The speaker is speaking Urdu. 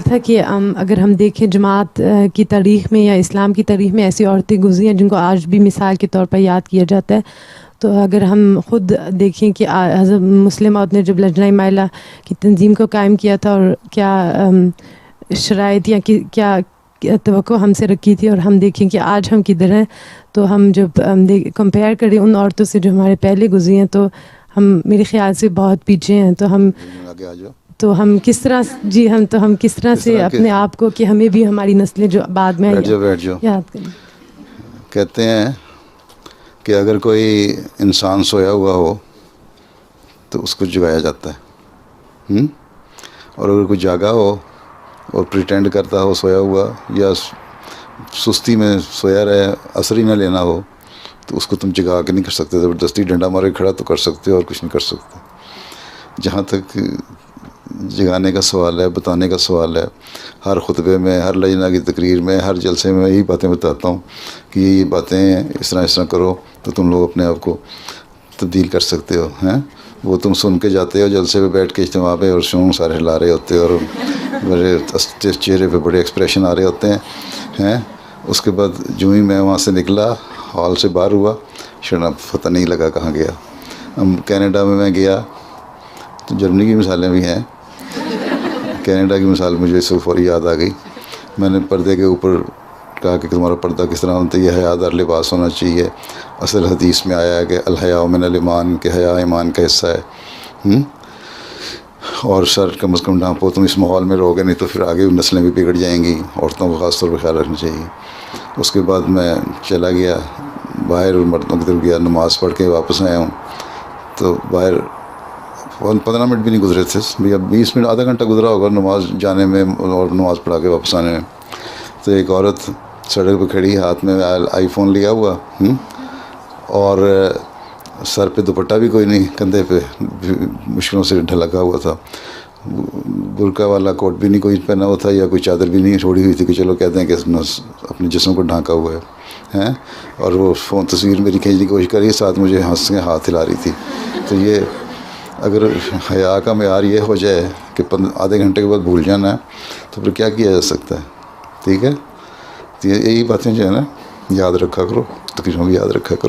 تھا کہ اگر ہم دیکھیں جماعت کی تاریخ میں یا اسلام کی تاریخ میں ایسی عورتیں گزری ہیں جن کو آج بھی مثال کے طور پر یاد کیا جاتا ہے. تو اگر ہم خود دیکھیں کہ حضرت مسلم عورت نے جب لجنہ مائلہ کی تنظیم کو قائم کیا تھا اور کیا شرائط یا کیا توقع ہم سے رکھی تھی، اور ہم دیکھیں کہ آج ہم کدھر ہیں، تو ہم جب کمپیئر کریں ان عورتوں سے جو ہمارے پہلے گزری ہیں تو ہم میرے خیال سے بہت پیچھے ہیں. تو ہم کس طرح ہم کس طرح سے اپنے آپ کو کہ ہمیں بھی ہماری نسلیں جو بعد میں بیٹھ جاؤ. یاد کریں. کہتے ہیں کہ اگر کوئی انسان سویا ہوا ہو تو اس کو جگایا جاتا ہے، اور اگر کوئی جاگا ہو اور پریٹینڈ کرتا ہو سویا ہوا یا سستی میں سویا رہے، اثر ہی نہ لینا ہو، تو اس کو تم جگا کے نہیں کر سکتے. زبردستی ڈنڈا مارے کھڑا تو کر سکتے ہو اور کچھ نہیں کر سکتے. جہاں تک جگانے کا سوال ہے، بتانے کا سوال ہے، ہر خطبے میں، ہر لجنہ کی تقریر میں، ہر جلسے میں یہی باتیں بتاتا ہوں کہ یہ باتیں ہیں، اس طرح کرو تو تم لوگ اپنے آپ کو تبدیل کر سکتے ہو. وہ تم سن کے جاتے ہو جلسے پہ بیٹھ کے اجتماع پہ، اور شونگ سارے ہلا رہے ہوتے ہو اور بڑے چہرے پہ بڑے ایکسپریشن آ رہے ہوتے ہیں. اس کے بعد جو ہی میں وہاں سے نکلا، ہال سے باہر ہوا، شرنا پتہ نہیں لگا کہاں گیا. کینیڈا میں گیا تو جرمنی کی مثالیں بھی ہیں. کینیڈا کی مثال مجھے اس وقت فوری یاد آ گئی. میں نے پردے کے اوپر کہا کہ تمہارا پردہ کس طرح ہوتا ہے، یہ حیا دار لباس ہونا چاہیے. اصل حدیث میں آیا ہے کہ الحیاء من الایمان، کہ حیا ایمان کا حصہ ہے. اور سر کم از کم ڈھانپو، تم اس ماحول میں رہو گے نہیں تو پھر آگے نسلیں بھی بگڑ جائیں گی. عورتوں کو خاص طور پہ خیال رکھنا چاہیے. اس کے بعد میں چلا گیا باہر، مردوں کی طرف گیا، نماز پڑھ کے واپس آیا ہوں. تو باہر 15 منٹ بھی نہیں گزرے تھے، 20 منٹ، آدھا گھنٹہ گزرا ہوگا نماز جانے میں اور نماز پڑھا کے واپس آنے میں. تو ایک عورت سڑک پہ کھڑی، ہاتھ میں آئی فون لیا ہوا، اور سر پہ دوپٹہ بھی کوئی نہیں، کندھے پہ مشکلوں سے ڈھلکا ہوا تھا. برقع والا کوٹ بھی نہیں کوئی پہنا ہوا تھا، یا کوئی چادر بھی نہیں چھوڑی ہوئی تھی کہ چلو کہتے ہیں کہ اپنے جسم کو ڈھانکا ہوا ہے. اور وہ فون تصویر میری کھینچنے کی کوشش کر رہی ہے، ساتھ مجھے ہنس کے ہاتھ ہلا رہی تھی. تو یہ اگر حیا کا معیار یہ ہو جائے کہ آدھے گھنٹے کے بعد بھول جانا ہے، تو پھر کیا کیا جا سکتا ہے. ٹھیک ہے، تو یہی باتیں جو ہے نا یاد رکھا کرو، تقریروں میں یاد رکھا کرو.